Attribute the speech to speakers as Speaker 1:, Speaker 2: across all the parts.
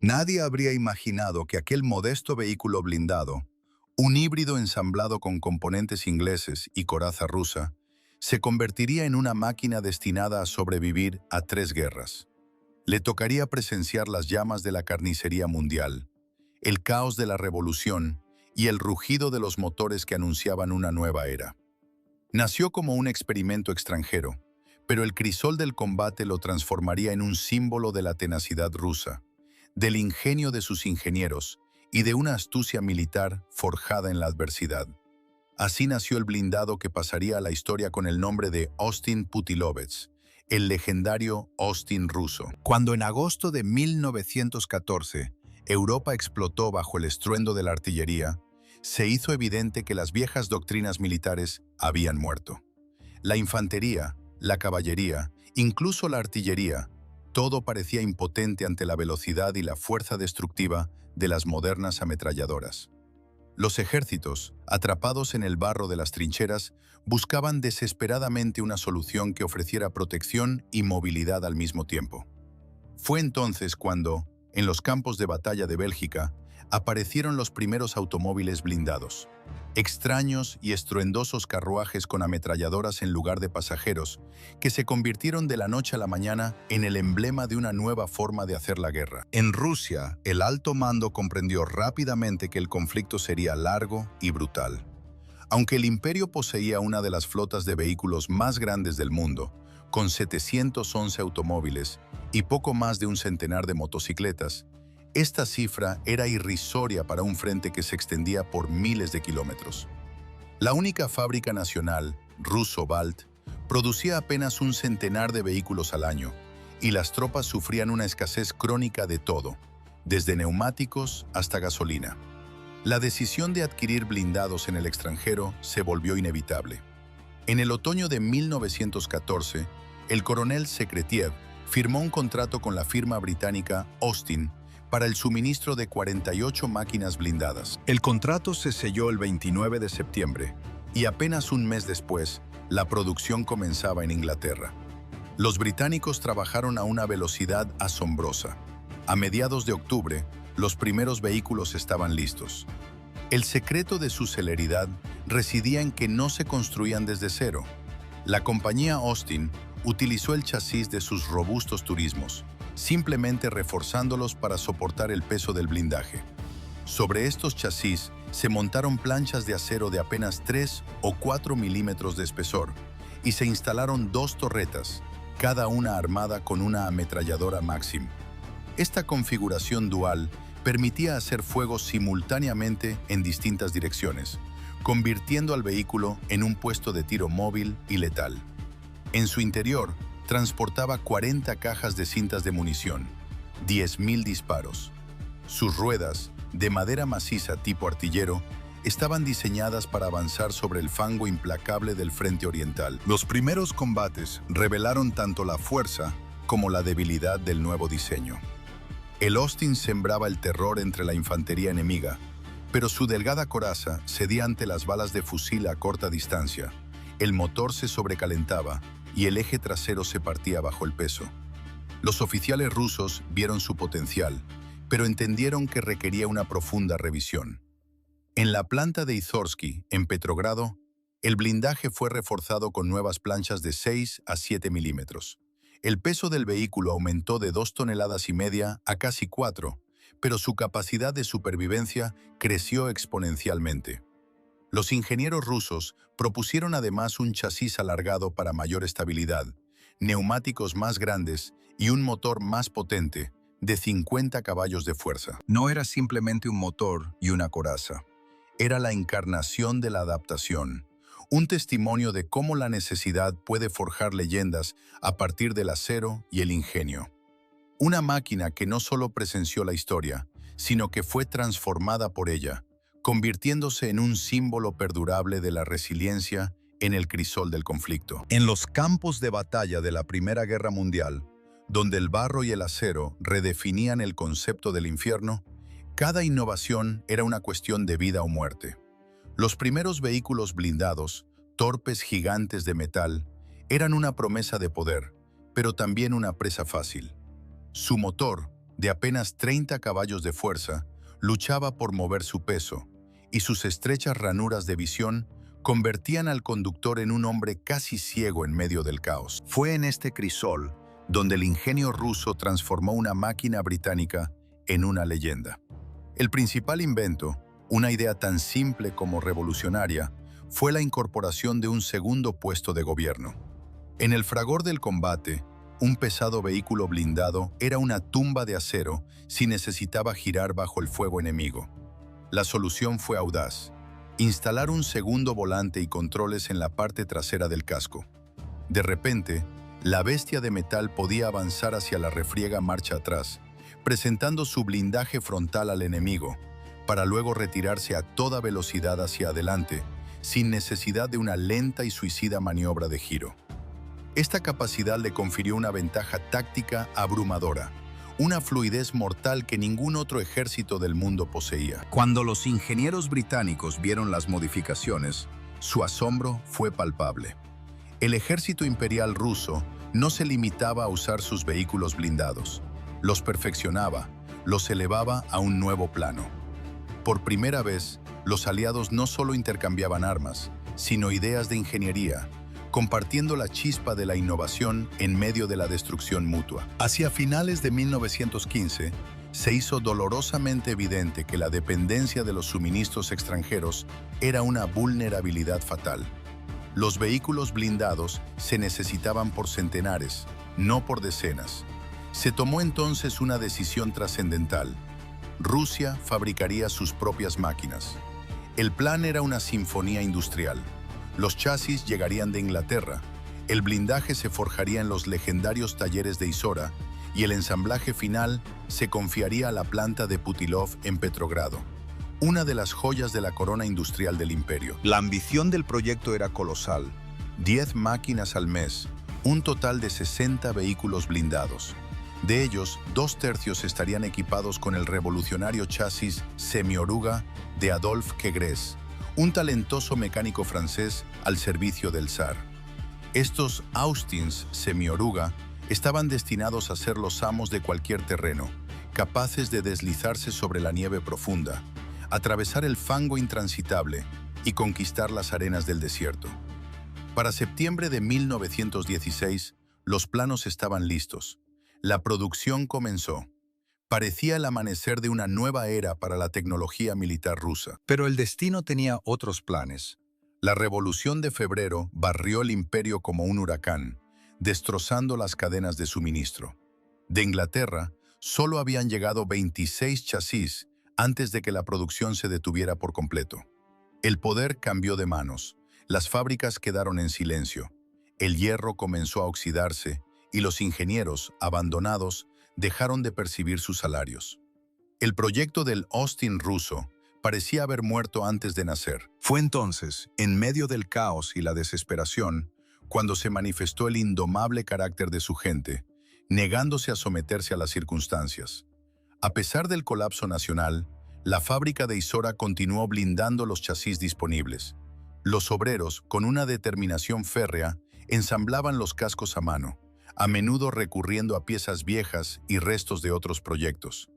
Speaker 1: Nadie habría imaginado que aquel modesto vehículo blindado, un híbrido ensamblado con componentes ingleses y coraza rusa, se convertiría en una máquina destinada a sobrevivir a 3 guerras. Le tocaría presenciar las llamas de la carnicería mundial, el caos de la revolución y el rugido de los motores que anunciaban una nueva era. Nació como un experimento extranjero, pero el crisol del combate lo transformaría en un símbolo de la tenacidad rusa, del ingenio de sus ingenieros y de una astucia militar forjada en la adversidad. Así nació el blindado que pasaría a la historia con el nombre de Austin Putilovets, el legendario Austin ruso. Cuando en agosto de 1914 Europa explotó bajo el estruendo de la artillería, se hizo evidente que las viejas doctrinas militares habían muerto. La infantería, la caballería, incluso la artillería, todo parecía impotente ante la velocidad y la fuerza destructiva de las modernas ametralladoras. Los ejércitos, atrapados en el barro de las trincheras, buscaban desesperadamente una solución que ofreciera protección y movilidad al mismo tiempo. Fue entonces cuando, en los campos de batalla de Bélgica, aparecieron los primeros automóviles blindados. Extraños y estruendosos carruajes con ametralladoras en lugar de pasajeros, que se convirtieron de la noche a la mañana en el emblema de una nueva forma de hacer la guerra. En Rusia, el alto mando comprendió rápidamente que el conflicto sería largo y brutal. Aunque el imperio poseía una de las flotas de vehículos más grandes del mundo, con 711 automóviles y poco más de un centenar de motocicletas, esta cifra era irrisoria para un frente que se extendía por miles de kilómetros. La única fábrica nacional, Russo-Balt, producía apenas un centenar de vehículos al año, y las tropas sufrían una escasez crónica de todo, desde neumáticos hasta gasolina. La decisión de adquirir blindados en el extranjero se volvió inevitable. En el otoño de 1914, el coronel Sekretiev firmó un contrato con la firma británica Austin para el suministro de 48 máquinas blindadas. El contrato se selló el 29 de septiembre y apenas un mes después, la producción comenzaba en Inglaterra. Los británicos trabajaron a una velocidad asombrosa. A mediados de octubre, los primeros vehículos estaban listos. El secreto de su celeridad residía en que no se construían desde cero. La compañía Austin utilizó el chasis de sus robustos turismos, simplemente reforzándolos para soportar el peso del blindaje. Sobre estos chasis se montaron planchas de acero de apenas 3 o 4 milímetros de espesor y se instalaron 2 torretas, cada una armada con una ametralladora Maxim. Esta configuración dual permitía hacer fuego simultáneamente en distintas direcciones, convirtiendo al vehículo en un puesto de tiro móvil y letal. En su interior, transportaba 40 cajas de cintas de munición, 10.000 disparos. Sus ruedas, de madera maciza tipo artillero, estaban diseñadas para avanzar sobre el fango implacable del frente oriental. Los primeros combates revelaron tanto la fuerza como la debilidad del nuevo diseño. El Austin sembraba el terror entre la infantería enemiga, pero su delgada coraza cedía ante las balas de fusil a corta distancia. El motor se sobrecalentaba y el eje trasero se partía bajo el peso. Los oficiales rusos vieron su potencial, pero entendieron que requería una profunda revisión. En la planta de Izorsky, en Petrogrado, el blindaje fue reforzado con nuevas planchas de 6 a 7 milímetros. El peso del vehículo aumentó de 2,5 toneladas a casi 4, pero su capacidad de supervivencia creció exponencialmente. Los ingenieros rusos propusieron además un chasis alargado para mayor estabilidad, neumáticos más grandes y un motor más potente, de 50 caballos de fuerza. No era simplemente un motor y una coraza. Era la encarnación de la adaptación, un testimonio de cómo la necesidad puede forjar leyendas a partir del acero y el ingenio. Una máquina que no solo presenció la historia, sino que fue transformada por ella, convirtiéndose en un símbolo perdurable de la resiliencia en el crisol del conflicto. En los campos de batalla de la Primera Guerra Mundial, donde el barro y el acero redefinían el concepto del infierno, cada innovación era una cuestión de vida o muerte. Los primeros vehículos blindados, torpes gigantes de metal, eran una promesa de poder, pero también una presa fácil. Su motor, de apenas 30 caballos de fuerza, luchaba por mover su peso, y sus estrechas ranuras de visión convertían al conductor en un hombre casi ciego en medio del caos. Fue en este crisol donde el ingenio ruso transformó una máquina británica en una leyenda. El principal invento, una idea tan simple como revolucionaria, fue la incorporación de un segundo puesto de gobierno. En el fragor del combate, un pesado vehículo blindado era una tumba de acero si necesitaba girar bajo el fuego enemigo. La solución fue audaz: instalar un segundo volante y controles en la parte trasera del casco. De repente, la bestia de metal podía avanzar hacia la refriega marcha atrás, presentando su blindaje frontal al enemigo, para luego retirarse a toda velocidad hacia adelante, sin necesidad de una lenta y suicida maniobra de giro. Esta capacidad le confirió una ventaja táctica abrumadora, una fluidez mortal que ningún otro ejército del mundo poseía. Cuando los ingenieros británicos vieron las modificaciones, su asombro fue palpable. El ejército imperial ruso no se limitaba a usar sus vehículos blindados, los perfeccionaba, los elevaba a un nuevo plano. Por primera vez, los aliados no solo intercambiaban armas, sino ideas de ingeniería, compartiendo la chispa de la innovación en medio de la destrucción mutua. Hacia finales de 1915, se hizo dolorosamente evidente que la dependencia de los suministros extranjeros era una vulnerabilidad fatal. Los vehículos blindados se necesitaban por centenares, no por decenas. Se tomó entonces una decisión trascendental. Rusia fabricaría sus propias máquinas. El plan era una sinfonía industrial. Los chasis llegarían de Inglaterra, el blindaje se forjaría en los legendarios talleres de Izora y el ensamblaje final se confiaría a la planta de Putilov en Petrogrado, una de las joyas de la corona industrial del imperio. La ambición del proyecto era colosal: 10 máquinas al mes, un total de 60 vehículos blindados. De ellos, 2/3 estarían equipados con el revolucionario chasis Semioruga de Adolphe Quegres, un talentoso mecánico francés al servicio del zar. Estos Austins Semioruga estaban destinados a ser los amos de cualquier terreno, capaces de deslizarse sobre la nieve profunda, atravesar el fango intransitable y conquistar las arenas del desierto. Para septiembre de 1916, los planos estaban listos. La producción comenzó. Parecía el amanecer de una nueva era para la tecnología militar rusa. Pero el destino tenía otros planes. La Revolución de Febrero barrió el imperio como un huracán, destrozando las cadenas de suministro. De Inglaterra, solo habían llegado 26 chasis antes de que la producción se detuviera por completo. El poder cambió de manos. Las fábricas quedaron en silencio. El hierro comenzó a oxidarse y los ingenieros, abandonados, dejaron de percibir sus salarios. El proyecto del Austin ruso parecía haber muerto antes de nacer. Fue entonces, en medio del caos y la desesperación, cuando se manifestó el indomable carácter de su gente, negándose a someterse a las circunstancias. A pesar del colapso nacional, la fábrica de Izora continuó blindando los chasis disponibles. Los obreros, con una determinación férrea, ensamblaban los cascos a mano, a menudo recurriendo a piezas viejas y restos de otros proyectos.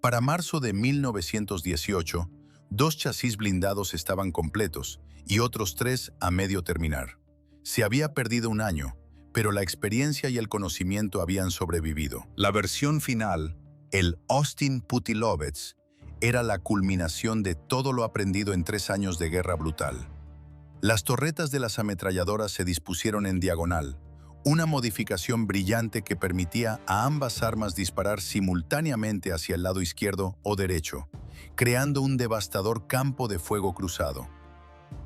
Speaker 1: Para marzo de 1918, 2 chasis blindados estaban completos y otros 3 a medio terminar. Se había perdido un año, pero la experiencia y el conocimiento habían sobrevivido. La versión final, el Austin Putilovets, era la culminación de todo lo aprendido en 3 años de guerra brutal. Las torretas de las ametralladoras se dispusieron en diagonal, una modificación brillante que permitía a ambas armas disparar simultáneamente hacia el lado izquierdo o derecho, creando un devastador campo de fuego cruzado.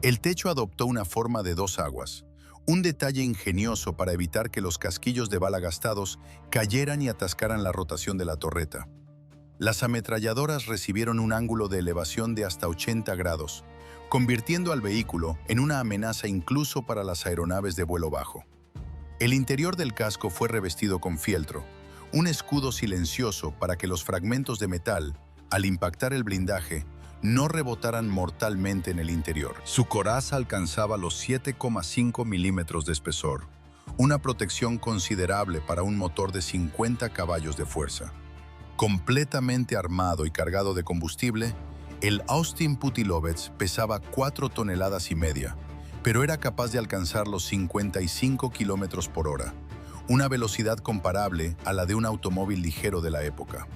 Speaker 1: El techo adoptó una forma de 2 aguas, un detalle ingenioso para evitar que los casquillos de bala gastados cayeran y atascaran la rotación de la torreta. Las ametralladoras recibieron un ángulo de elevación de hasta 80 grados, convirtiendo al vehículo en una amenaza incluso para las aeronaves de vuelo bajo. El interior del casco fue revestido con fieltro, un escudo silencioso para que los fragmentos de metal, al impactar el blindaje, no rebotaran mortalmente en el interior. Su coraza alcanzaba los 7,5 milímetros de espesor, una protección considerable para un motor de 50 caballos de fuerza. Completamente armado y cargado de combustible, el Austin Putilovets pesaba 4 toneladas y media, pero era capaz de alcanzar los 55 kilómetros por hora, una velocidad comparable a la de un automóvil ligero de la época.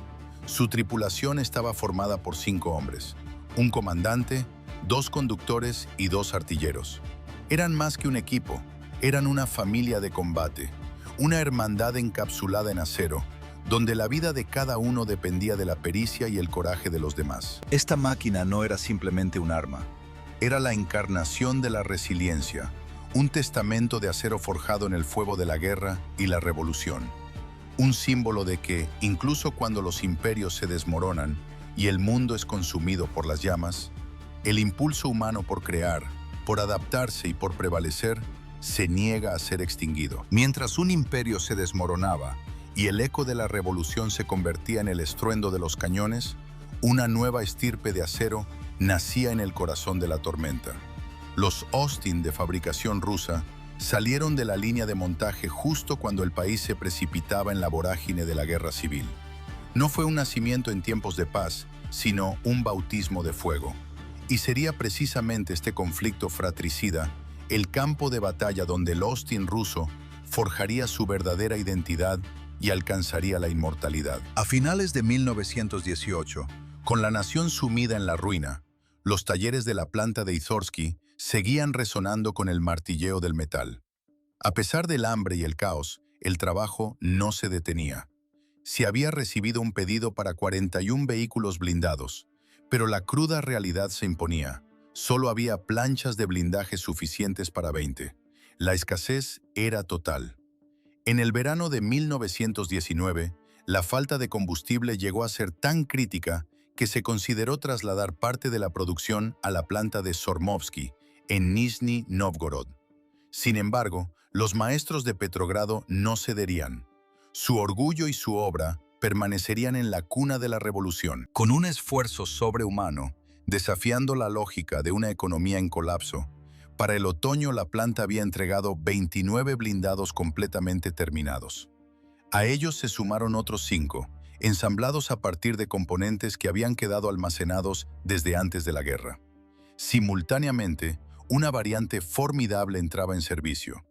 Speaker 1: Su tripulación estaba formada por 5 hombres, un comandante, 2 conductores y 2 artilleros. Eran más que un equipo, eran una familia de combate, una hermandad encapsulada en acero, donde la vida de cada uno dependía de la pericia y el coraje de los demás. Esta máquina no era simplemente un arma, era la encarnación de la resiliencia, un testamento de acero forjado en el fuego de la guerra y la revolución. Un símbolo de que, incluso cuando los imperios se desmoronan y el mundo es consumido por las llamas, el impulso humano por crear, por adaptarse y por prevalecer, se niega a ser extinguido. Mientras un imperio se desmoronaba y el eco de la revolución se convertía en el estruendo de los cañones, una nueva estirpe de acero nacía en el corazón de la tormenta. Los Austin de fabricación rusa salieron de la línea de montaje justo cuando el país se precipitaba en la vorágine de la guerra civil. No fue un nacimiento en tiempos de paz, sino un bautismo de fuego. Y sería precisamente este conflicto fratricida el campo de batalla donde el Austin ruso forjaría su verdadera identidad y alcanzaría la inmortalidad. A finales de 1918, con la nación sumida en la ruina, los talleres de la planta de Izorsky seguían resonando con el martilleo del metal. A pesar del hambre y el caos, el trabajo no se detenía. Se había recibido un pedido para 41 vehículos blindados, pero la cruda realidad se imponía. Solo había planchas de blindaje suficientes para 20. La escasez era total. En el verano de 1919, la falta de combustible llegó a ser tan crítica que se consideró trasladar parte de la producción a la planta de Sormovsky, en Nizhny Novgorod. Sin embargo, los maestros de Petrogrado no cederían. Su orgullo y su obra permanecerían en la cuna de la revolución. Con un esfuerzo sobrehumano, desafiando la lógica de una economía en colapso, para el otoño la planta había entregado 29 blindados completamente terminados. A ellos se sumaron otros 5, ensamblados a partir de componentes que habían quedado almacenados desde antes de la guerra. Simultáneamente, una variante formidable entraba en servicio,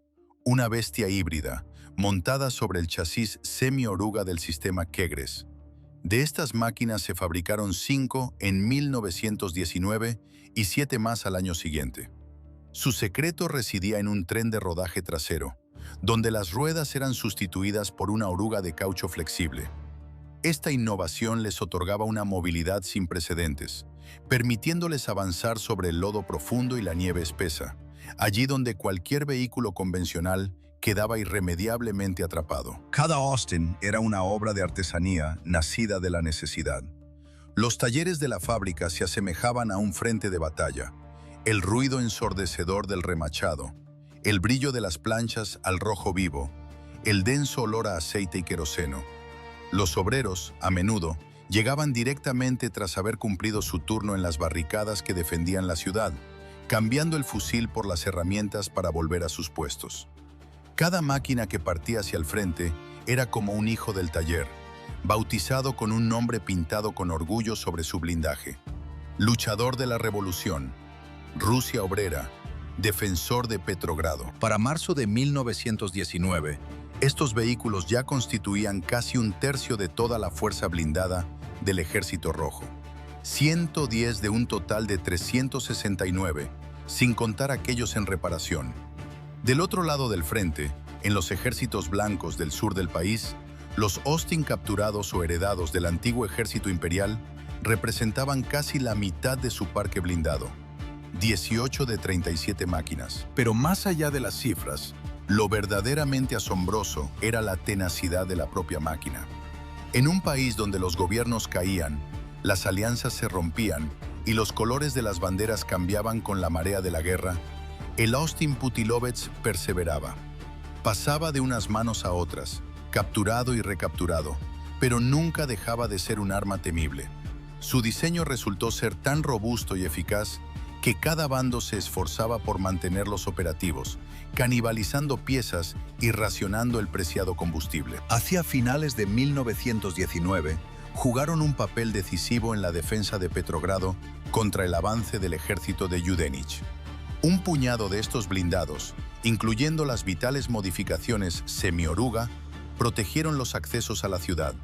Speaker 1: una bestia híbrida, montada sobre el chasis semi-oruga del sistema Kegres. De estas máquinas se fabricaron 5 en 1919 y 7 más al año siguiente. Su secreto residía en un tren de rodaje trasero, donde las ruedas eran sustituidas por una oruga de caucho flexible. Esta innovación les otorgaba una movilidad sin precedentes, permitiéndoles avanzar sobre el lodo profundo y la nieve espesa, allí donde cualquier vehículo convencional quedaba irremediablemente atrapado. Cada Austin era una obra de artesanía nacida de la necesidad. Los talleres de la fábrica se asemejaban a un frente de batalla, el ruido ensordecedor del remachado, el brillo de las planchas al rojo vivo, el denso olor a aceite y queroseno. Los obreros, a menudo, llegaban directamente tras haber cumplido su turno en las barricadas que defendían la ciudad, cambiando el fusil por las herramientas para volver a sus puestos. Cada máquina que partía hacia el frente era como un hijo del taller, bautizado con un nombre pintado con orgullo sobre su blindaje. Luchador de la revolución, Rusia obrera, defensor de Petrogrado. Para marzo de 1919, estos vehículos ya constituían casi un tercio de toda la fuerza blindada del Ejército Rojo. 110 de un total de 369, sin contar aquellos en reparación. Del otro lado del frente, en los ejércitos blancos del sur del país, los Austin capturados o heredados del antiguo ejército imperial representaban casi la mitad de su parque blindado, 18 de 37 máquinas. Pero más allá de las cifras, lo verdaderamente asombroso era la tenacidad de la propia máquina. En un país donde los gobiernos caían, las alianzas se rompían y los colores de las banderas cambiaban con la marea de la guerra, el Austin Putilovets perseveraba. Pasaba de unas manos a otras, capturado y recapturado, pero nunca dejaba de ser un arma temible. Su diseño resultó ser tan robusto y eficaz que cada bando se esforzaba por mantenerlos operativos, canibalizando piezas y racionando el preciado combustible. Hacia finales de 1919, jugaron un papel decisivo en la defensa de Petrogrado contra el avance del ejército de Yudenich. Un puñado de estos blindados, incluyendo las vitales modificaciones semi-oruga, protegieron los accesos a la ciudad.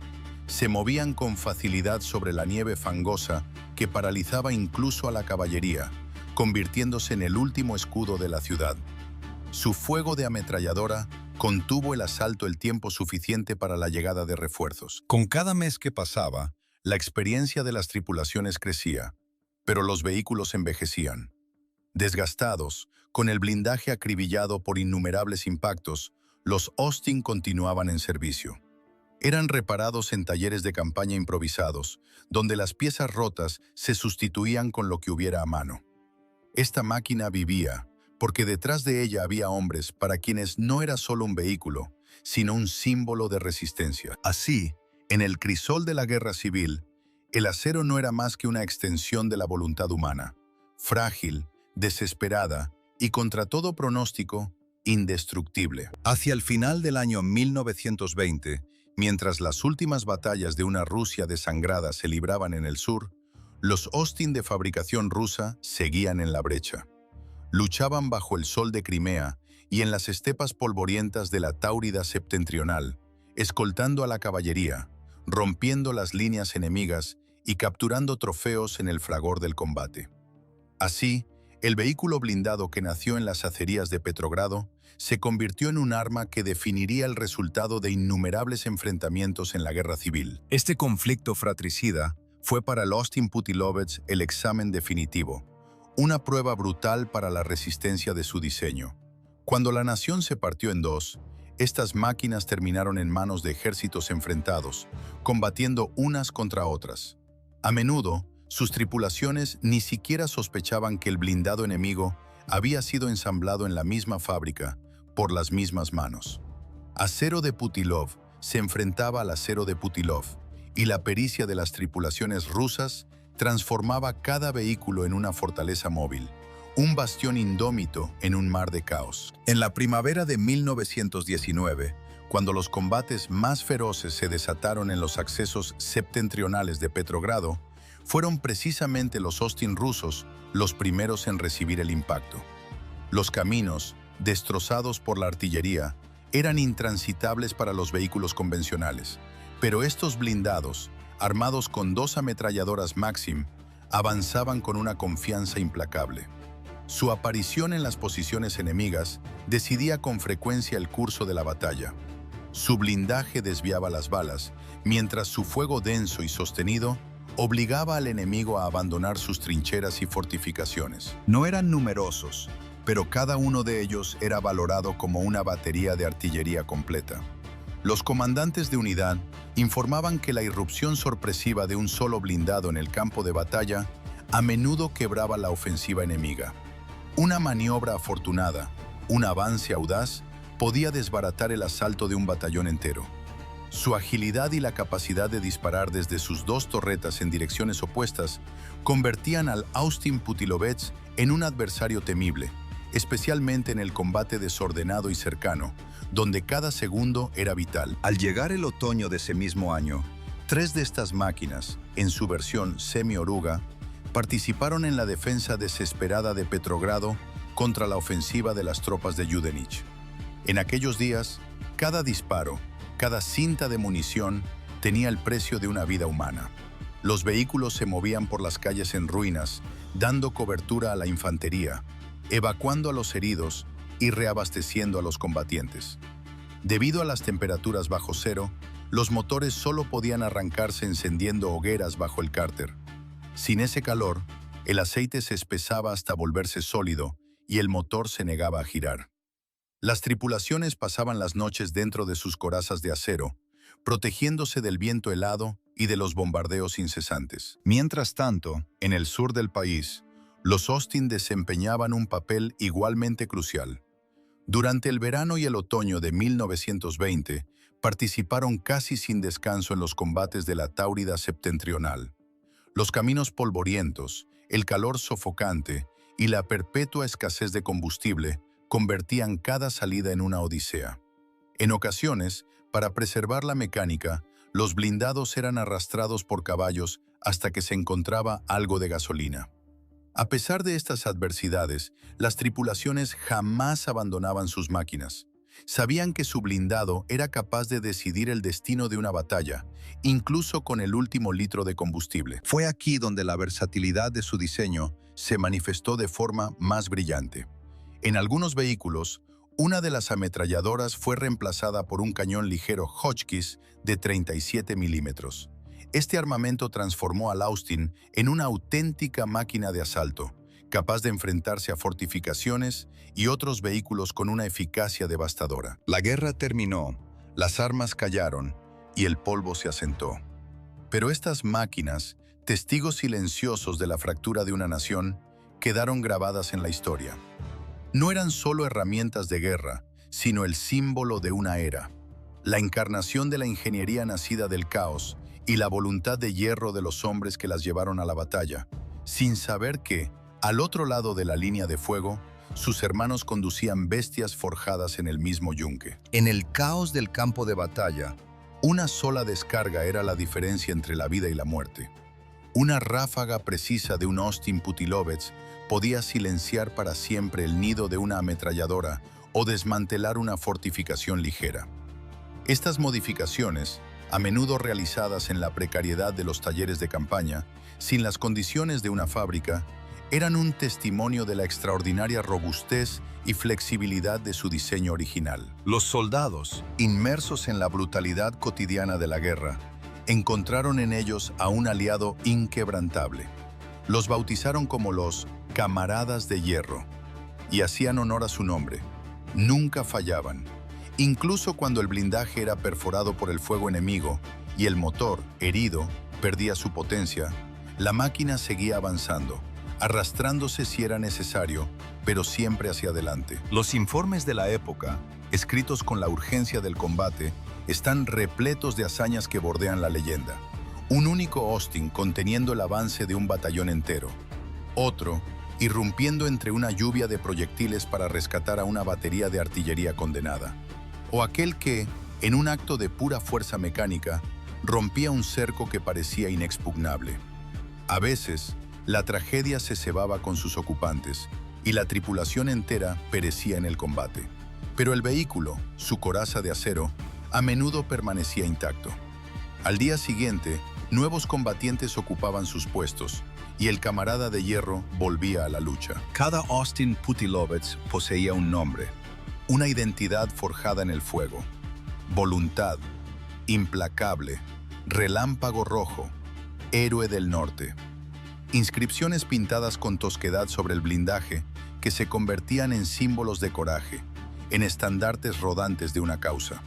Speaker 1: Se movían con facilidad sobre la nieve fangosa que paralizaba incluso a la caballería, convirtiéndose en el último escudo de la ciudad. Su fuego de ametralladora contuvo el asalto el tiempo suficiente para la llegada de refuerzos. Con cada mes que pasaba, la experiencia de las tripulaciones crecía, pero los vehículos envejecían. Desgastados, con el blindaje acribillado por innumerables impactos, los Austin continuaban en servicio. Eran reparados en talleres de campaña improvisados, donde las piezas rotas se sustituían con lo que hubiera a mano. Esta máquina vivía, porque detrás de ella había hombres para quienes no era solo un vehículo, sino un símbolo de resistencia. Así, en el crisol de la guerra civil, el acero no era más que una extensión de la voluntad humana, frágil, desesperada y contra todo pronóstico, indestructible. Hacia el final del año 1920, mientras las últimas batallas de una Rusia desangrada se libraban en el sur, los Austin de fabricación rusa seguían en la brecha. Luchaban bajo el sol de Crimea y en las estepas polvorientas de la Táurida septentrional, escoltando a la caballería, rompiendo las líneas enemigas y capturando trofeos en el fragor del combate. Así, el vehículo blindado que nació en las acerías de Petrogrado se convirtió en un arma que definiría el resultado de innumerables enfrentamientos en la guerra civil. Este conflicto fratricida fue para el Austin Putilovets el examen definitivo, una prueba brutal para la resistencia de su diseño. Cuando la nación se partió en dos, estas máquinas terminaron en manos de ejércitos enfrentados, combatiendo unas contra otras. A menudo, sus tripulaciones ni siquiera sospechaban que el blindado enemigo había sido ensamblado en la misma fábrica, por las mismas manos. Acero de Putilov se enfrentaba al acero de Putilov, y la pericia de las tripulaciones rusas transformaba cada vehículo en una fortaleza móvil, un bastión indómito en un mar de caos. En la primavera de 1919, cuando los combates más feroces se desataron en los accesos septentrionales de Petrogrado, fueron precisamente los Austin rusos los primeros en recibir el impacto. Los caminos, destrozados por la artillería, eran intransitables para los vehículos convencionales, pero estos blindados, armados con 2 ametralladoras Maxim, avanzaban con una confianza implacable. Su aparición en las posiciones enemigas decidía con frecuencia el curso de la batalla. Su blindaje desviaba las balas, mientras su fuego denso y sostenido obligaba al enemigo a abandonar sus trincheras y fortificaciones. No eran numerosos, pero cada uno de ellos era valorado como una batería de artillería completa. Los comandantes de unidad informaban que la irrupción sorpresiva de un solo blindado en el campo de batalla a menudo quebraba la ofensiva enemiga. Una maniobra afortunada, un avance audaz, podía desbaratar el asalto de un batallón entero. Su agilidad y la capacidad de disparar desde sus 2 torretas en direcciones opuestas convertían al Austin Putilovets en un adversario temible, especialmente en el combate desordenado y cercano, donde cada segundo era vital. Al llegar el otoño de ese mismo año, 3 de estas máquinas, en su versión semi-oruga, participaron en la defensa desesperada de Petrogrado contra la ofensiva de las tropas de Yudenich. En aquellos días, cada disparo, cada cinta de munición tenía el precio de una vida humana. Los vehículos se movían por las calles en ruinas, dando cobertura a la infantería, evacuando a los heridos y reabasteciendo a los combatientes. Debido a las temperaturas bajo cero, los motores solo podían arrancarse encendiendo hogueras bajo el cárter. Sin ese calor, el aceite se espesaba hasta volverse sólido y el motor se negaba a girar. Las tripulaciones pasaban las noches dentro de sus corazas de acero, protegiéndose del viento helado y de los bombardeos incesantes. Mientras tanto, en el sur del país, los Austin desempeñaban un papel igualmente crucial. Durante el verano y el otoño de 1920, participaron casi sin descanso en los combates de la Táurida septentrional. Los caminos polvorientos, el calor sofocante y la perpetua escasez de combustible convertían cada salida en una odisea. En ocasiones, para preservar la mecánica, Los blindados eran arrastrados por caballos hasta que se encontraba algo de gasolina. A pesar de estas adversidades, las tripulaciones jamás abandonaban sus máquinas. Sabían que su blindado era capaz de decidir el destino de una batalla, incluso con el último litro de combustible. Fue aquí donde la versatilidad de su diseño se manifestó de forma más brillante. En algunos vehículos, una de las ametralladoras fue reemplazada por un cañón ligero Hotchkiss de 37 milímetros. Este armamento transformó al Austin en una auténtica máquina de asalto, capaz de enfrentarse a fortificaciones y otros vehículos con una eficacia devastadora. La guerra terminó, las armas callaron y el polvo se asentó. Pero estas máquinas, testigos silenciosos de la fractura de una nación, quedaron grabadas en la historia. No eran solo herramientas de guerra, sino el símbolo de una era, la encarnación de la ingeniería nacida del caos y la voluntad de hierro de los hombres que las llevaron a la batalla, sin saber que, al otro lado de la línea de fuego, sus hermanos conducían bestias forjadas en el mismo yunque. En el caos del campo de batalla, una sola descarga era la diferencia entre la vida y la muerte. Una ráfaga precisa de un Austin Putilovets podía silenciar para siempre el nido de una ametralladora o desmantelar una fortificación ligera. Estas modificaciones, a menudo realizadas en la precariedad de los talleres de campaña, sin las condiciones de una fábrica, eran un testimonio de la extraordinaria robustez y flexibilidad de su diseño original. Los soldados, inmersos en la brutalidad cotidiana de la guerra, encontraron en ellos a un aliado inquebrantable. Los bautizaron como los camaradas de hierro y hacían honor a su nombre. Nunca fallaban. Incluso cuando el blindaje era perforado por el fuego enemigo y el motor, herido, perdía su potencia, la máquina seguía avanzando, arrastrándose si era necesario, pero siempre hacia adelante. Los informes de la época, escritos con la urgencia del combate, están repletos de hazañas que bordean la leyenda. Un único Austin conteniendo el avance de un batallón entero. Otro, irrumpiendo entre una lluvia de proyectiles para rescatar a una batería de artillería condenada. O aquel que, en un acto de pura fuerza mecánica, rompía un cerco que parecía inexpugnable. A veces, la tragedia se cebaba con sus ocupantes y la tripulación entera perecía en el combate. Pero el vehículo, su coraza de acero, a menudo permanecía intacto. Al día siguiente, nuevos combatientes ocupaban sus puestos y el camarada de hierro volvía a la lucha. Cada Austin Putilovets poseía un nombre, una identidad forjada en el fuego. Voluntad, implacable, relámpago rojo, héroe del norte. Inscripciones pintadas con tosquedad sobre el blindaje que se convertían en símbolos de coraje, en estandartes rodantes de una causa.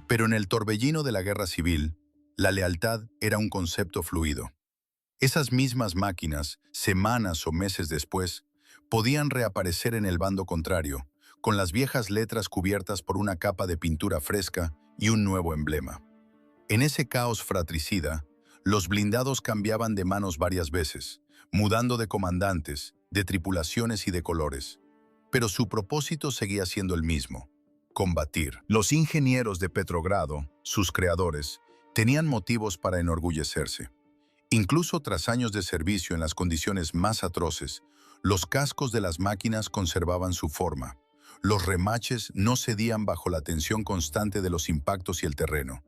Speaker 1: Pero en el torbellino de la guerra civil, la lealtad era un concepto fluido. Esas mismas máquinas, semanas o meses después, podían reaparecer en el bando contrario, con las viejas letras cubiertas por una capa de pintura fresca y un nuevo emblema. En ese caos fratricida, los blindados cambiaban de manos varias veces, mudando de comandantes, de tripulaciones y de colores. Pero su propósito seguía siendo el mismo: combatir. Los ingenieros de Petrogrado, sus creadores, tenían motivos para enorgullecerse. Incluso tras años de servicio en las condiciones más atroces, los cascos de las máquinas conservaban su forma. Los remaches no cedían bajo la tensión constante de los impactos y el terreno.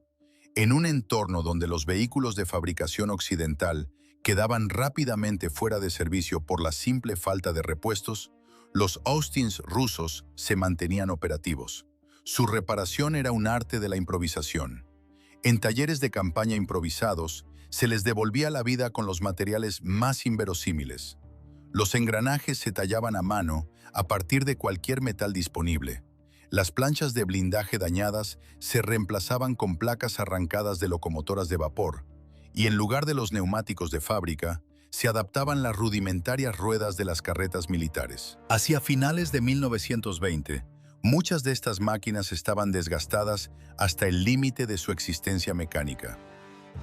Speaker 1: En un entorno donde los vehículos de fabricación occidental quedaban rápidamente fuera de servicio por la simple falta de repuestos, los Austins rusos se mantenían operativos. Su reparación era un arte de la improvisación. En talleres de campaña improvisados, se les devolvía la vida con los materiales más inverosímiles. Los engranajes se tallaban a mano a partir de cualquier metal disponible. Las planchas de blindaje dañadas se reemplazaban con placas arrancadas de locomotoras de vapor, y en lugar de los neumáticos de fábrica, se adaptaban las rudimentarias ruedas de las carretas militares. Hacia finales de 1920, muchas de estas máquinas estaban desgastadas hasta el límite de su existencia mecánica,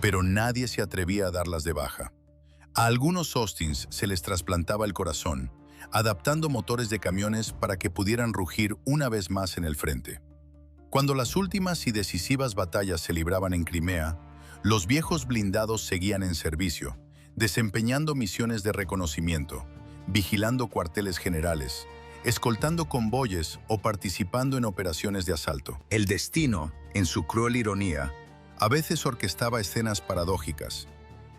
Speaker 1: pero nadie se atrevía a darlas de baja. A algunos Austins se les trasplantaba el corazón, adaptando motores de camiones para que pudieran rugir una vez más en el frente. Cuando las últimas y decisivas batallas se libraban en Crimea, Los viejos blindados seguían en servicio, desempeñando misiones de reconocimiento, vigilando cuarteles generales, escoltando convoyes o participando en operaciones de asalto. El destino, en su cruel ironía, a veces orquestaba escenas paradójicas.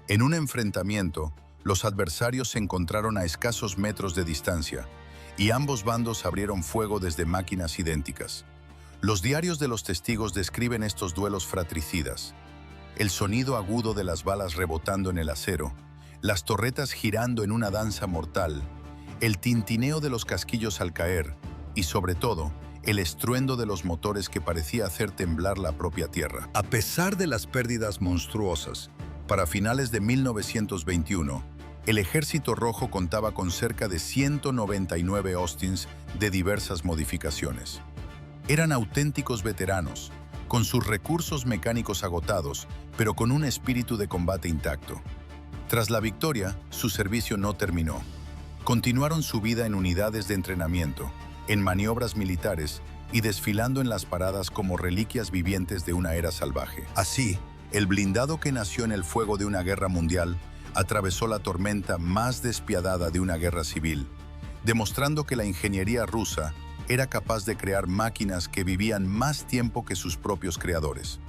Speaker 1: En un enfrentamiento, los adversarios se encontraron a escasos metros de distancia y ambos bandos abrieron fuego desde máquinas idénticas. Los diarios de los testigos describen estos duelos fratricidas. El sonido agudo de las balas rebotando en el acero, las torretas girando en una danza mortal, el tintineo de los casquillos al caer y, sobre todo, el estruendo de los motores que parecía hacer temblar la propia tierra. A pesar de las pérdidas monstruosas, para finales de 1921, el Ejército Rojo contaba con cerca de 199 Austins de diversas modificaciones. Eran auténticos veteranos, con sus recursos mecánicos agotados, pero con un espíritu de combate intacto. Tras la victoria, su servicio no terminó. Continuaron su vida en unidades de entrenamiento, en maniobras militares y desfilando en las paradas como reliquias vivientes de una era salvaje. Así, el blindado que nació en el fuego de una guerra mundial atravesó la tormenta más despiadada de una guerra civil, demostrando que la ingeniería rusa era capaz de crear máquinas que vivían más tiempo que sus propios creadores.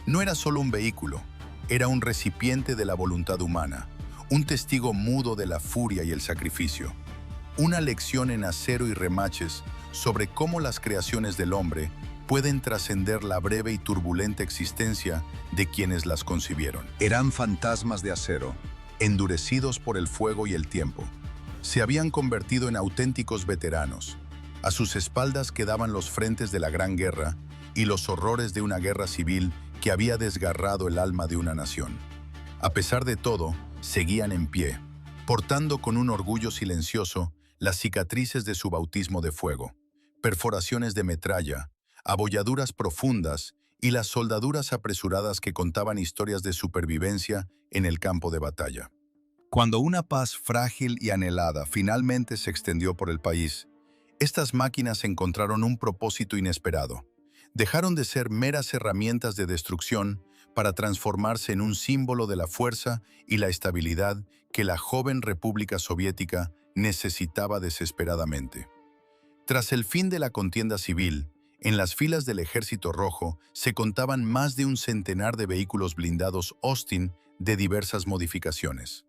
Speaker 1: No era solo un vehículo, era un recipiente de la voluntad humana, un testigo mudo de la furia y el sacrificio. Una lección en acero y remaches sobre cómo las creaciones del hombre pueden trascender la breve y turbulenta existencia de quienes las concibieron. Eran fantasmas de acero, endurecidos por el fuego y el tiempo. Se habían convertido en auténticos veteranos. A sus espaldas quedaban los frentes de la Gran Guerra y los horrores de una guerra civil que había desgarrado el alma de una nación. A pesar de todo, seguían en pie, portando con un orgullo silencioso las cicatrices de su bautismo de fuego, perforaciones de metralla, abolladuras profundas y las soldaduras apresuradas que contaban historias de supervivencia en el campo de batalla. Cuando una paz frágil y anhelada finalmente se extendió por el país, estas máquinas encontraron un propósito inesperado. Dejaron de ser meras herramientas de destrucción para transformarse en un símbolo de la fuerza y la estabilidad que la joven República Soviética necesitaba desesperadamente. Tras el fin de la contienda civil, en las filas del Ejército Rojo se contaban más de un centenar de vehículos blindados Austin de diversas modificaciones.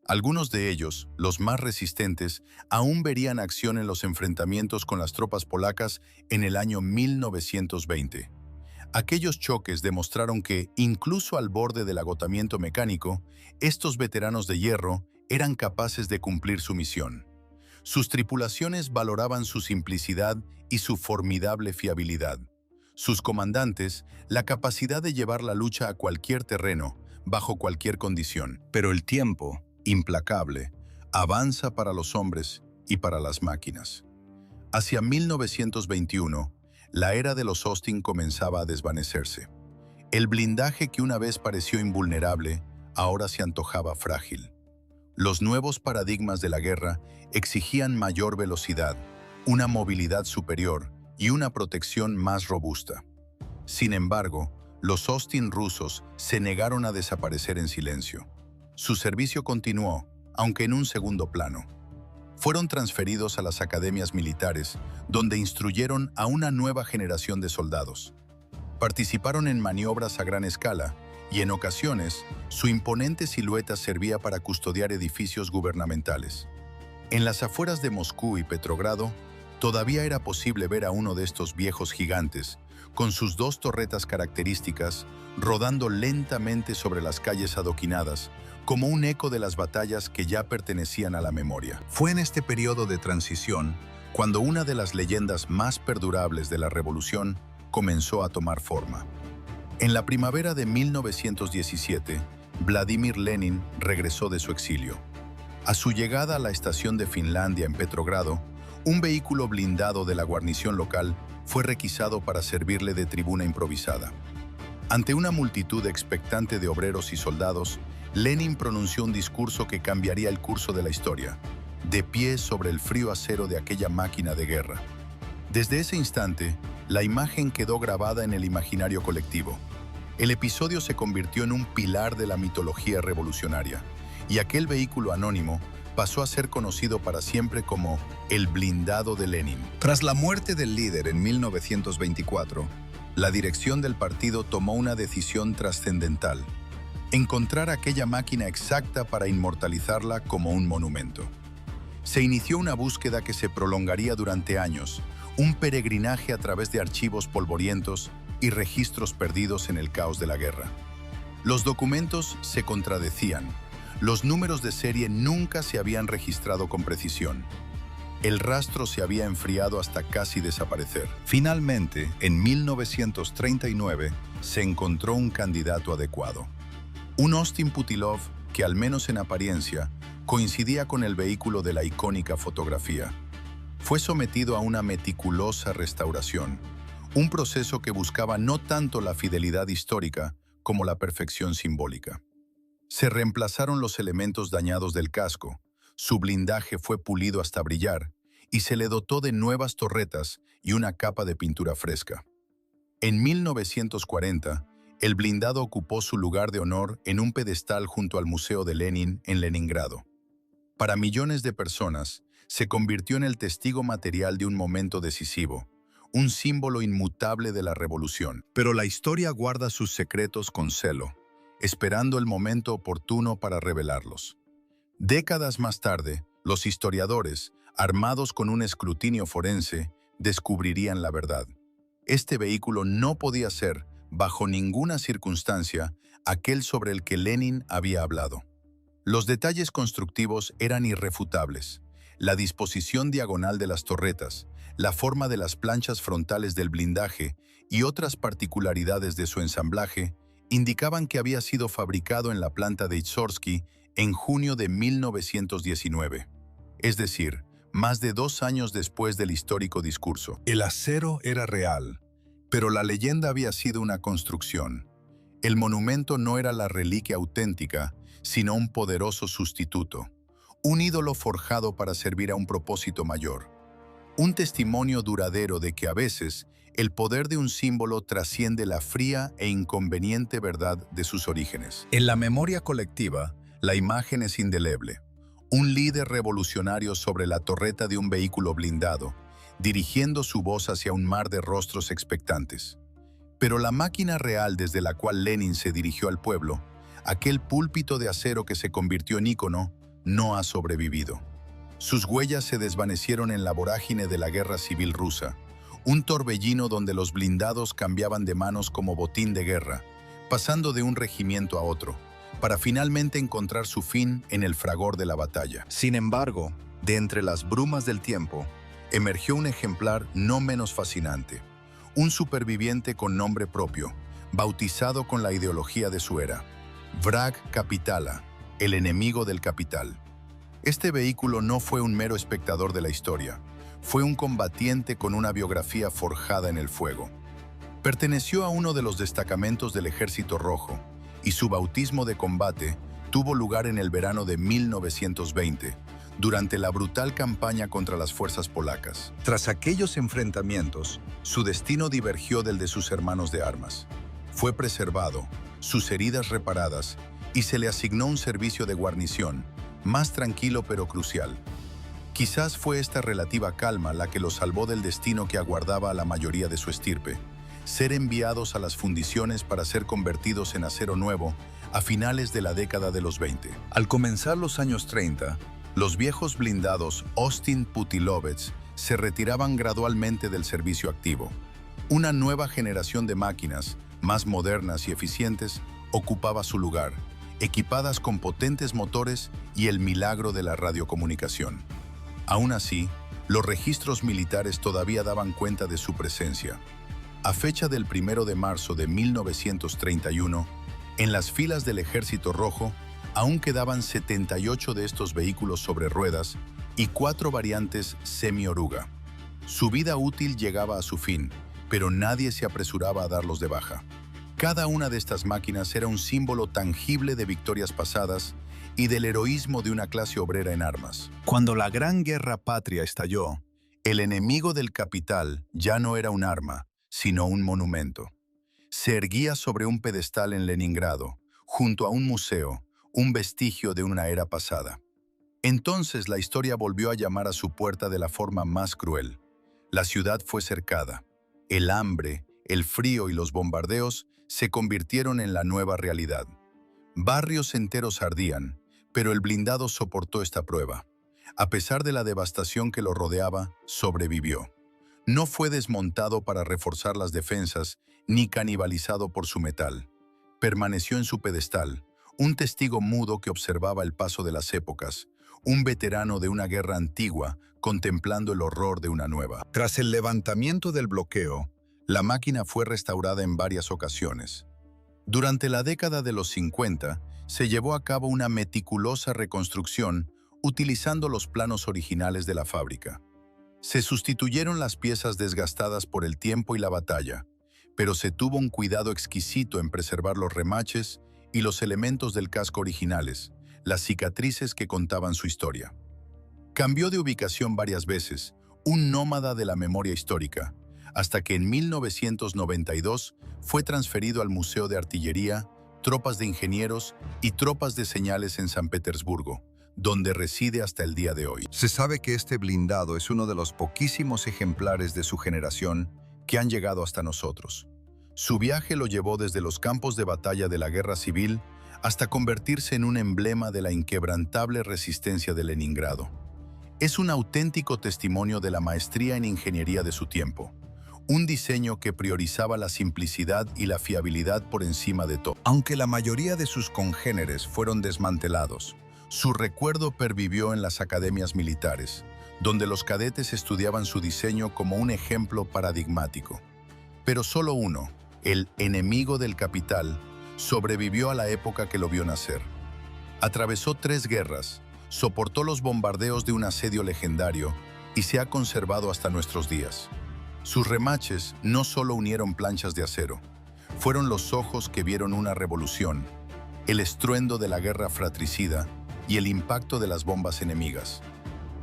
Speaker 1: Algunos de ellos, los más resistentes, aún verían acción en los enfrentamientos con las tropas polacas en el año 1920. Aquellos choques demostraron que, incluso al borde del agotamiento mecánico, estos veteranos de hierro eran capaces de cumplir su misión. Sus tripulaciones valoraban su simplicidad y su formidable fiabilidad. Sus comandantes, la capacidad de llevar la lucha a cualquier terreno, bajo cualquier condición. Pero el tiempo, implacable, avanza para los hombres y para las máquinas. Hacia 1921, la era de los Austin comenzaba a desvanecerse. El blindaje que una vez pareció invulnerable, ahora se antojaba frágil. Los nuevos paradigmas de la guerra exigían mayor velocidad, una movilidad superior y una protección más robusta. Sin embargo, los Austin rusos se negaron a desaparecer en silencio. Su servicio continuó, aunque en un segundo plano. Fueron transferidos a las academias militares, donde instruyeron a una nueva generación de soldados. Participaron en maniobras a gran escala y, en ocasiones, su imponente silueta servía para custodiar edificios gubernamentales. En las afueras de Moscú y Petrogrado, todavía era posible ver a uno de estos viejos gigantes, con sus dos torretas características, rodando lentamente sobre las calles adoquinadas, como un eco de las batallas que ya pertenecían a la memoria. Fue en este periodo de transición cuando una de las leyendas más perdurables de la revolución comenzó a tomar forma. En la primavera de 1917, Vladimir Lenin regresó de su exilio. A su llegada a la estación de Finlandia en Petrogrado, un vehículo blindado de la guarnición local fue requisado para servirle de tribuna improvisada. Ante una multitud expectante de obreros y soldados, Lenin pronunció un discurso que cambiaría el curso de la historia, de pie sobre el frío acero de aquella máquina de guerra. Desde ese instante, la imagen quedó grabada en el imaginario colectivo. El episodio se convirtió en un pilar de la mitología revolucionaria, y aquel vehículo anónimo pasó a ser conocido para siempre como el blindado de Lenin. Tras la muerte del líder en 1924, la dirección del partido tomó una decisión trascendental: encontrar aquella máquina exacta para inmortalizarla como un monumento. Se inició una búsqueda que se prolongaría durante años, un peregrinaje a través de archivos polvorientos y registros perdidos en el caos de la guerra. Los documentos se contradecían. Los números de serie nunca se habían registrado con precisión. El rastro se había enfriado hasta casi desaparecer. Finalmente, en 1939, se encontró un candidato adecuado. Un Austin Putilov que, al menos en apariencia, coincidía con el vehículo de la icónica fotografía. Fue sometido a una meticulosa restauración, un proceso que buscaba no tanto la fidelidad histórica como la perfección simbólica. Se reemplazaron los elementos dañados del casco, su blindaje fue pulido hasta brillar y se le dotó de nuevas torretas y una capa de pintura fresca. En 1940, el blindado ocupó su lugar de honor en un pedestal junto al Museo de Lenin en Leningrado. Para millones de personas, se convirtió en el testigo material de un momento decisivo, un símbolo inmutable de la revolución. Pero la historia guarda sus secretos con celo, esperando el momento oportuno para revelarlos. Décadas más tarde, los historiadores, armados con un escrutinio forense, descubrirían la verdad. Este vehículo no podía ser, bajo ninguna circunstancia, aquel sobre el que Lenin había hablado. Los detalles constructivos eran irrefutables. La disposición diagonal de las torretas, la forma de las planchas frontales del blindaje y otras particularidades de su ensamblaje indicaban que había sido fabricado en la planta de Izhorski en junio de 1919, es decir, más de 2 años después del histórico discurso. El acero era real, pero la leyenda había sido una construcción. El monumento no era la reliquia auténtica, sino un poderoso sustituto, un ídolo forjado para servir a un propósito mayor. Un testimonio duradero de que a veces el poder de un símbolo trasciende la fría e inconveniente verdad de sus orígenes. En la memoria colectiva, la imagen es indeleble. Un líder revolucionario sobre la torreta de un vehículo blindado, dirigiendo su voz hacia un mar de rostros expectantes. Pero la máquina real desde la cual Lenin se dirigió al pueblo, aquel púlpito de acero que se convirtió en ícono, no ha sobrevivido. Sus huellas se desvanecieron en la vorágine de la guerra civil rusa, un torbellino donde los blindados cambiaban de manos como botín de guerra, pasando de un regimiento a otro, para finalmente encontrar su fin en el fragor de la batalla. Sin embargo, de entre las brumas del tiempo, emergió un ejemplar no menos fascinante, un superviviente con nombre propio, bautizado con la ideología de su era, Vrag Kapitala, el enemigo del capital. Este vehículo no fue un mero espectador de la historia, fue un combatiente con una biografía forjada en el fuego. Perteneció a uno de los destacamentos del Ejército Rojo, y su bautismo de combate tuvo lugar en el verano de 1920, durante la brutal campaña contra las fuerzas polacas. Tras aquellos enfrentamientos, su destino divergió del de sus hermanos de armas. Fue preservado, sus heridas reparadas, y se le asignó un servicio de guarnición, más tranquilo pero crucial. Quizás fue esta relativa calma la que lo salvó del destino que aguardaba a la mayoría de su estirpe: ser enviados a las fundiciones para ser convertidos en acero nuevo a finales de la década de los 20. Al comenzar los años 30, los viejos blindados Austin Putilovets se retiraban gradualmente del servicio activo. Una nueva generación de máquinas, más modernas y eficientes, ocupaba su lugar, equipadas con potentes motores y el milagro de la radiocomunicación. Aún así, los registros militares todavía daban cuenta de su presencia. A fecha del 1 de marzo de 1931, en las filas del Ejército Rojo, aún quedaban 78 de estos vehículos sobre ruedas y 4 variantes semi-oruga. Su vida útil llegaba a su fin, pero nadie se apresuraba a darlos de baja. Cada una de estas máquinas era un símbolo tangible de victorias pasadas y del heroísmo de una clase obrera en armas. Cuando la Gran Guerra Patria estalló, el enemigo del capital ya no era un arma, sino un monumento. Se erguía sobre un pedestal en Leningrado, junto a un museo, un vestigio de una era pasada. Entonces la historia volvió a llamar a su puerta de la forma más cruel. La ciudad fue cercada. El hambre, el frío y los bombardeos se convirtieron en la nueva realidad. Barrios enteros ardían, pero el blindado soportó esta prueba. A pesar de la devastación que lo rodeaba, sobrevivió. No fue desmontado para reforzar las defensas, ni canibalizado por su metal. Permaneció en su pedestal, un testigo mudo que observaba el paso de las épocas, un veterano de una guerra antigua contemplando el horror de una nueva. Tras el levantamiento del bloqueo, la máquina fue restaurada en varias ocasiones. Durante la década de los 50, se llevó a cabo una meticulosa reconstrucción utilizando los planos originales de la fábrica. Se sustituyeron las piezas desgastadas por el tiempo y la batalla, pero se tuvo un cuidado exquisito en preservar los remaches y los elementos del casco originales, las cicatrices que contaban su historia. Cambió de ubicación varias veces, un nómada de la memoria histórica, hasta que en 1992 fue transferido al Museo de Artillería, Tropas de Ingenieros y Tropas de Señales en San Petersburgo, donde reside hasta el día de hoy. Se sabe que este blindado es uno de los poquísimos ejemplares de su generación que han llegado hasta nosotros. Su viaje lo llevó desde los campos de batalla de la Guerra Civil hasta convertirse en un emblema de la inquebrantable resistencia de Leningrado. Es un auténtico testimonio de la maestría en ingeniería de su tiempo, un diseño que priorizaba la simplicidad y la fiabilidad por encima de todo. Aunque la mayoría de sus congéneres fueron desmantelados, su recuerdo pervivió en las academias militares, donde los cadetes estudiaban su diseño como un ejemplo paradigmático. Pero solo uno, el enemigo del capital, sobrevivió a la época que lo vio nacer. Atravesó 3 guerras, soportó los bombardeos de un asedio legendario y se ha conservado hasta nuestros días. Sus remaches no solo unieron planchas de acero, fueron los ojos que vieron una revolución, el estruendo de la guerra fratricida y el impacto de las bombas enemigas.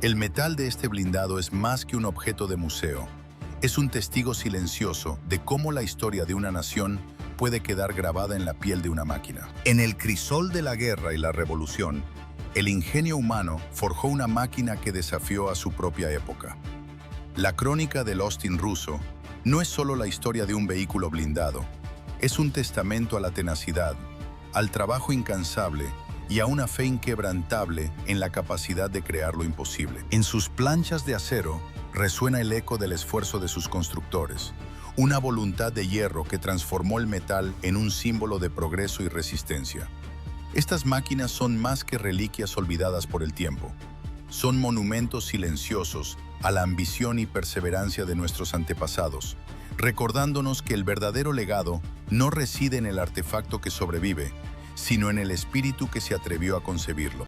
Speaker 1: El metal de este blindado es más que un objeto de museo, es un testigo silencioso de cómo la historia de una nación puede quedar grabada en la piel de una máquina. En el crisol de la guerra y la revolución, el ingenio humano forjó una máquina que desafió a su propia época. La crónica del Austin ruso no es solo la historia de un vehículo blindado, es un testamento a la tenacidad, al trabajo incansable y a una fe inquebrantable en la capacidad de crear lo imposible. En sus planchas de acero resuena el eco del esfuerzo de sus constructores, una voluntad de hierro que transformó el metal en un símbolo de progreso y resistencia. Estas máquinas son más que reliquias olvidadas por el tiempo. Son monumentos silenciosos a la ambición y perseverancia de nuestros antepasados, recordándonos que el verdadero legado no reside en el artefacto que sobrevive, sino en el espíritu que se atrevió a concebirlo.